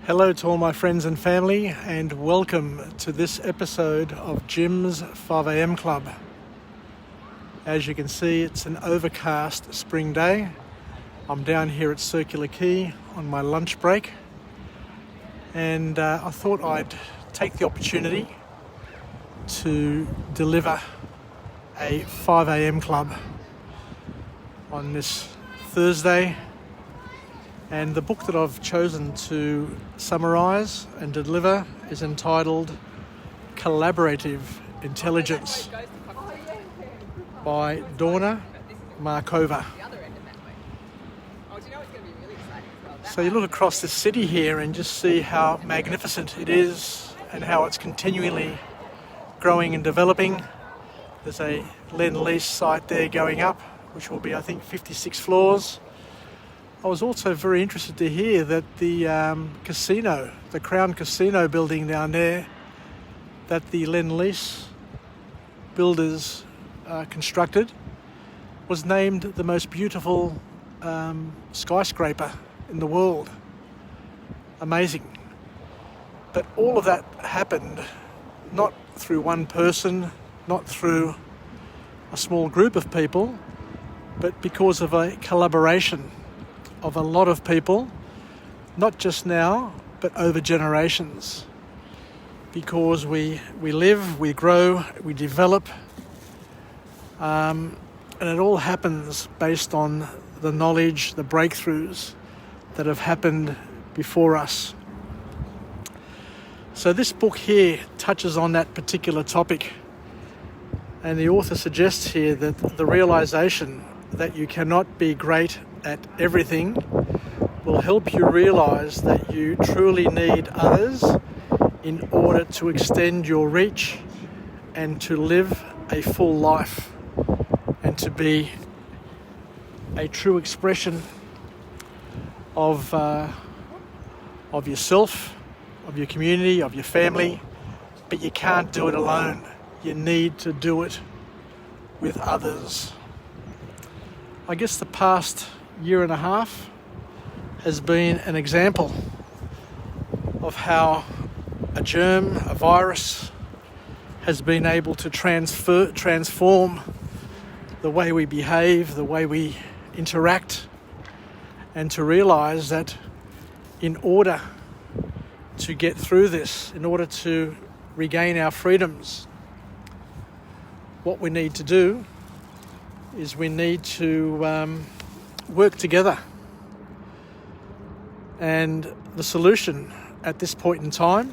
Hello to all my friends and family, and welcome to this episode of Jim's 5am Club. As you can see, it's an overcast spring day. I'm down here at Circular Quay on my lunch break, and I thought I'd take the opportunity to deliver a 5am Club on this Thursday. And the book that I've chosen to summarise and deliver is entitled Collaborative Intelligence by Dawna Markova. So you look across the city here and just see how magnificent it is and how it's continually growing and developing. There's a Lend-Lease site there going up, which will be, I think, 56 floors. I was also very interested to hear that the casino, the Crown Casino building down there, that the Lend-Lease builders constructed, was named the most beautiful skyscraper in the world. Amazing. But all of that happened not through one person, not through a small group of people, but because of a collaboration of a lot of people, not just now, but over generations. Because we live, we grow, we develop, and it all happens based on the knowledge, the breakthroughs that have happened before us. So this book here touches on that particular topic, and the author suggests here that the realization that you cannot be great at everything will help you realize that you truly need others in order to extend your reach and to live a full life and to be a true expression of yourself, of your community, of your family. But you can't do it alone. You need to do it with others. I guess the past year and a half has been an example of how a germ, a virus, has been able to transform the way we behave, the way we interact, and to realise that in order to get through this, in order to regain our freedoms, what we need to do is we need to work together. And the solution at this point in time,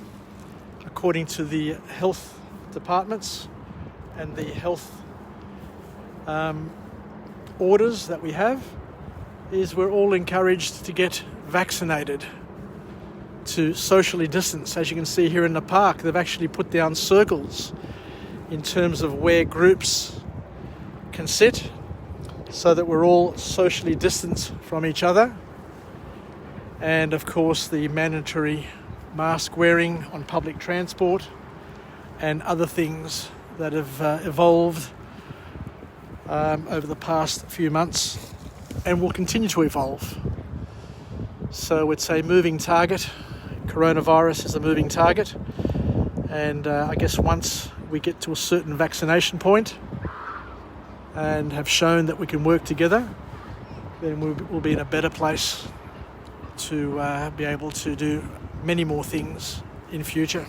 according to the health departments and the health orders that we have, is we're all encouraged to get vaccinated, to socially distance. As you can see here in the park, they've actually put down circles in terms of where groups can sit, so that we're all socially distanced from each other. And of course the mandatory mask wearing on public transport and other things that have evolved over the past few months and will continue to evolve. So it's a moving target. Coronavirus is a moving target, and I guess once we get to a certain vaccination point and have shown that we can work together, then we'll be in a better place to be able to do many more things in future.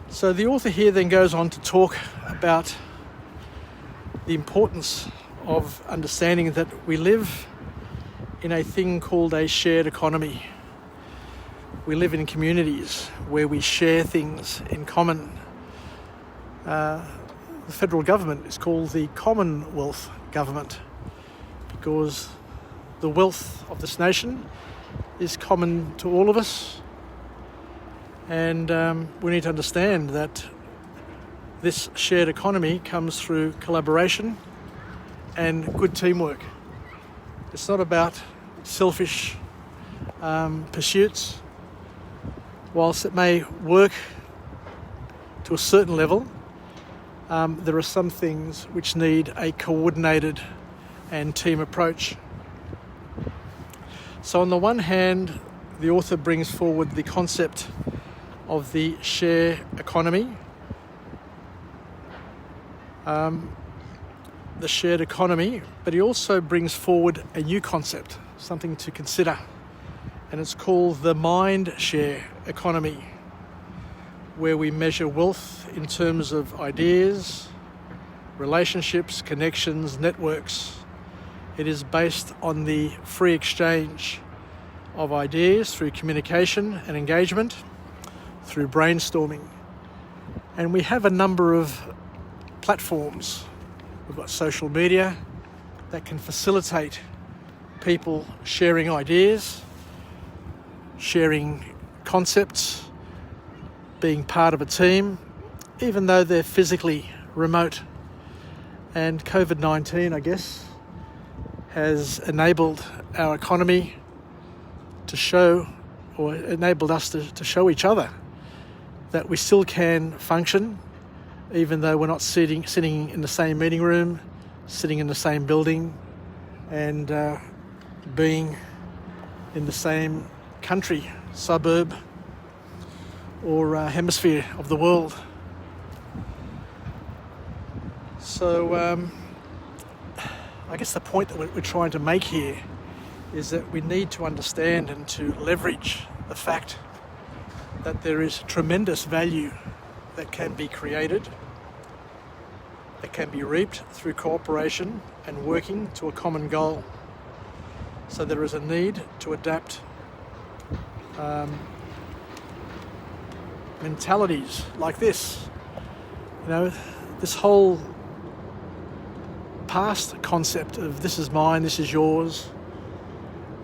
So the author here then goes on to talk about the importance of understanding that we live in a thing called a shared economy. We live in communities where we share things in common. The federal government is called the Commonwealth government because the wealth of this nation is common to all of us, and we need to understand that this shared economy comes through collaboration and good teamwork. It's not about selfish pursuits. Whilst it may work to a certain level, there are some things which need a coordinated and team approach. So on the one hand, the author brings forward the concept of the share economy. The shared economy, but he also brings forward a new concept, something to consider, and it's called the mind share economy, where we measure wealth in terms of ideas, relationships, connections, networks. It is based on the free exchange of ideas through communication and engagement, through brainstorming. And we have a number of platforms. We've got social media that can facilitate people sharing ideas, sharing concepts, being part of a team, even though they're physically remote. And COVID-19, I guess, has enabled our economy to show, or enabled us to show each other that we still can function, even though we're not sitting in the same meeting room, sitting in the same building, and being in the same country, suburb, or hemisphere of the world. So I guess the point that we're trying to make here is that we need to understand and to leverage the fact that there is tremendous value that can be created, that can be reaped through cooperation and working to a common goal. So there is a need to adapt mentalities like this. You know, this whole past concept of this is mine, this is yours,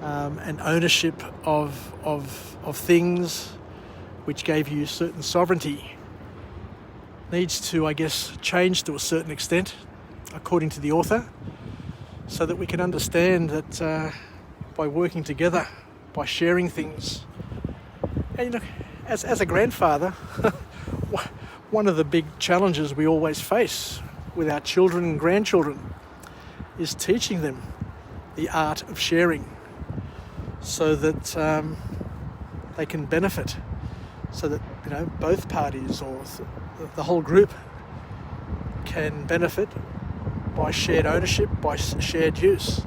and ownership of things which gave you certain sovereignty needs to, I guess, change to a certain extent, according to the author, so that we can understand that by working together, by sharing things. And you know, as a grandfather, one of the big challenges we always face with our children and grandchildren is teaching them the art of sharing, so that they can benefit, so that, you know, both parties or the whole group can benefit by shared ownership, by shared use.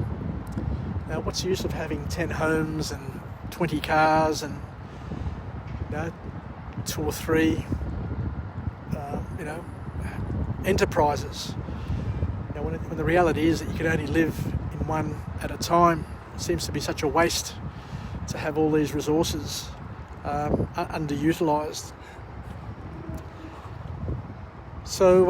Now, what's the use of having 10 homes and 20 cars and, you know, 2 or 3 enterprises? You know, when the reality is that you can only live in one at a time. It seems to be such a waste to have all these resources underutilised. So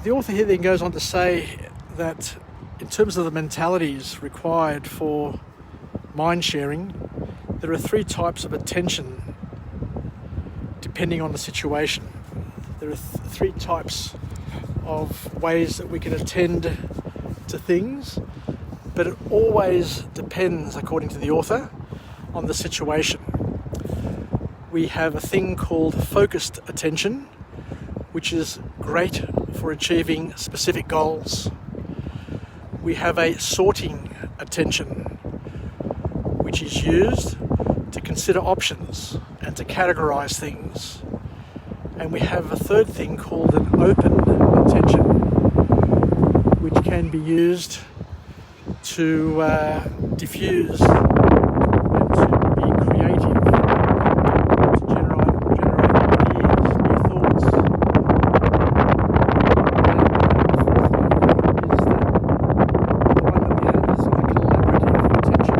the author here then goes on to say that in terms of the mentalities required for mind sharing, there are 3 types of attention depending on the situation. There are 3 types of ways that we can attend to things, but it always depends, according to the author, on the situation. We have a thing called focused attention, which is great for achieving specific goals. We have a sorting attention, which is used to consider options and to categorize things. And we have a third thing called an open attention, which can be used to diffuse and to be creative, to generate ideas, new thoughts. And the fourth one is that the one that we have is a collaborative attention,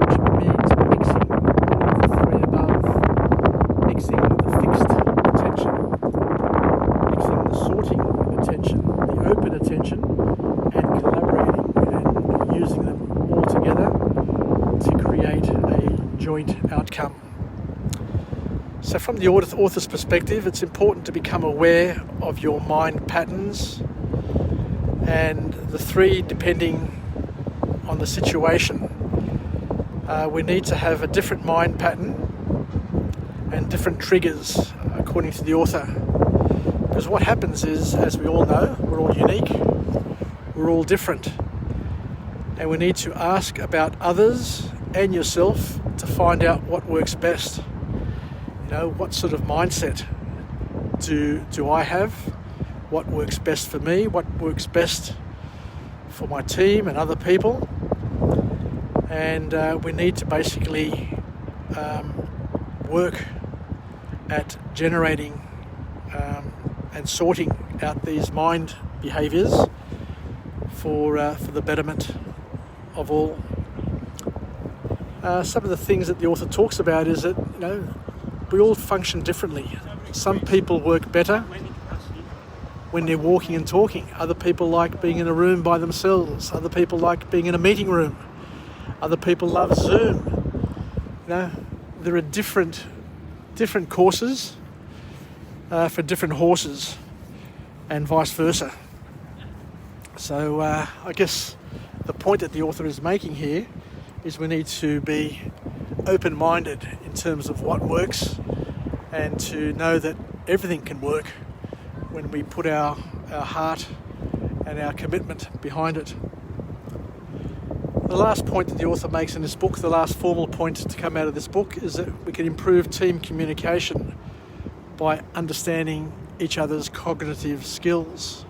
which means mixing all of the 3 above, mixing the fixed attention, mixing the sorting attention, the open attention, and collaborating and using them all together to create a joint outcome. So from the author's perspective, it's important to become aware of your mind patterns, and the 3 depending on the situation. We need to have a different mind pattern and different triggers, according to the author. Because what happens is, as we all know, we're all unique, we're all different, and we need to ask about others and yourself to find out what works best. You know, what sort of mindset do I have? What works best for me? What works best for my team and other people? And we need to basically work at generating and sorting out these mind behaviours for the betterment of all. Some of the things that the author talks about is that, you know, we all function differently. Some people work better when they're walking and talking. Other people like being in a room by themselves. Other people like being in a meeting room. Other people love Zoom. You know, there are different courses for different horses, and vice versa. So I guess the point that the author is making here is we need to be open-minded in terms of what works, and to know that everything can work when we put our heart and our commitment behind it. The last point that the author makes in this book, the last formal point to come out of this book, is that we can improve team communication by understanding each other's cognitive skills.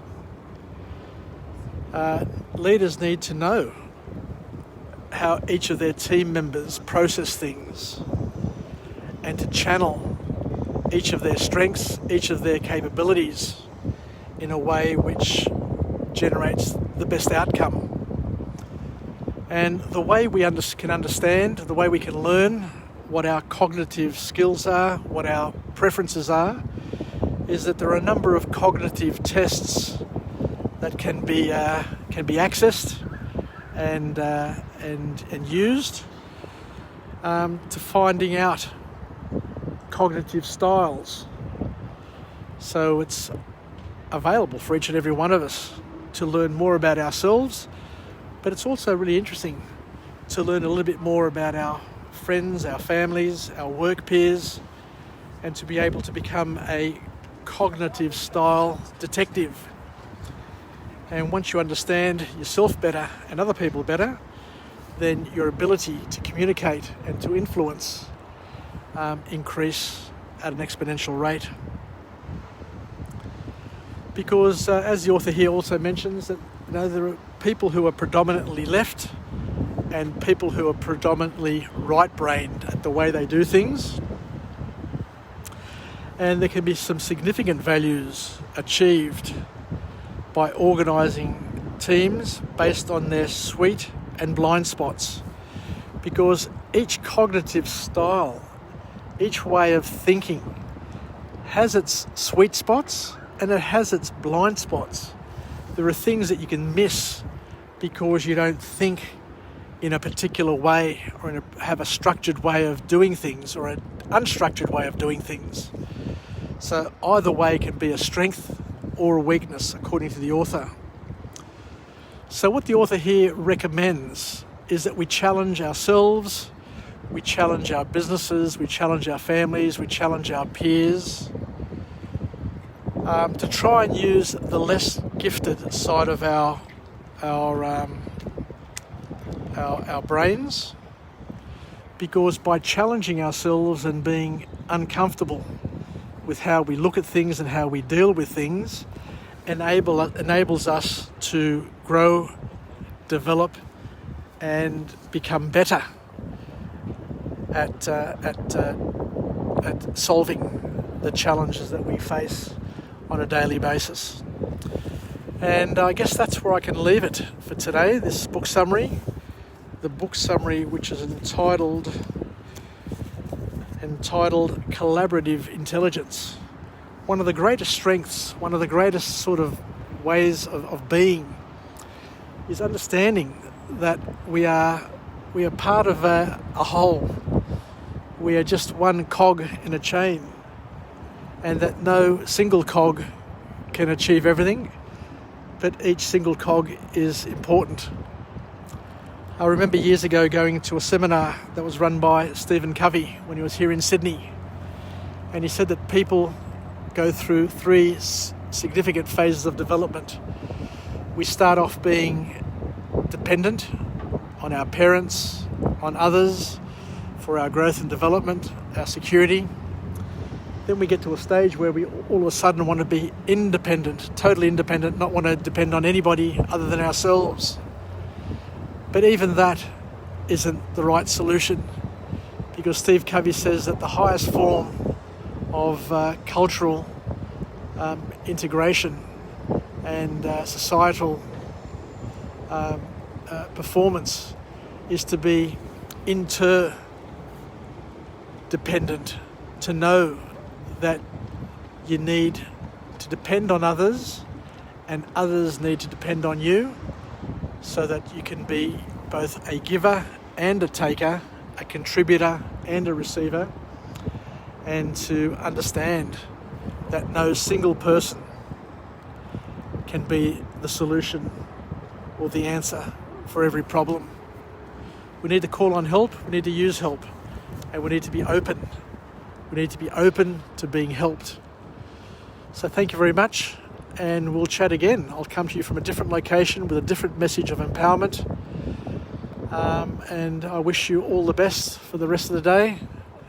Leaders need to know how each of their team members process things, and to channel each of their strengths, each of their capabilities in a way which generates the best outcome. And the way we can understand, the way we can learn what our cognitive skills are, what our preferences are, is that there are a number of cognitive tests that can be accessed and used to finding out cognitive styles. So it's available for each and every one of us to learn more about ourselves, but it's also really interesting to learn a little bit more about our friends, our families, our work peers, and to be able to become a cognitive style detective. And once you understand yourself better and other people better, then your ability to communicate and to influence increase at an exponential rate. Because as the author here also mentions, that, you know, there are people who are predominantly left and people who are predominantly right-brained at the way they do things. And there can be some significant values achieved by organising teams based on their sweet and blind spots, because each cognitive style, each way of thinking has its sweet spots and it has its blind spots. There are things that you can miss because you don't think in a particular way, or have a structured way of doing things, or an unstructured way of doing things. So either way can be a strength or a weakness, according to the author. So what the author here recommends is that we challenge ourselves, we challenge our businesses, we challenge our families, we challenge our peers, to try and use the less gifted side of our brains, because by challenging ourselves and being uncomfortable with how we look at things and how we deal with things, enables us to grow, develop, and become better at solving the challenges that we face on a daily basis. And I guess that's where I can leave it for today, this book summary. The book summary, which is entitled Collaborative Intelligence. One of the greatest strengths, one of the greatest sort of ways of being is understanding that we are part of a whole. We are just one cog in a chain, and that no single cog can achieve everything, but each single cog is important. I remember years ago going to a seminar that was run by Stephen Covey when he was here in Sydney, and he said that people go through 3 significant phases of development. We start off being dependent on our parents, on others for our growth and development, our security. Then we get to a stage where we all of a sudden want to be independent, totally independent, not want to depend on anybody other than ourselves. But even that isn't the right solution, because Steve Covey says that the highest form of cultural integration and societal performance is to be interdependent, to know that you need to depend on others and others need to depend on you, so that you can be both a giver and a taker, a contributor and a receiver, and to understand that no single person can be the solution or the answer for every problem. We need to call on help, we need to use help, and we need to be open. We need to be open to being helped. So thank you very much, and we'll chat again. I'll come to you from a different location with a different message of empowerment. And I wish you all the best for the rest of the day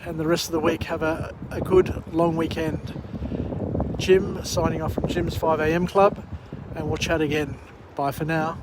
and the rest of the week. Have a good long weekend. Jim signing off from Jim's 5am Club, and we'll chat again. Bye for now.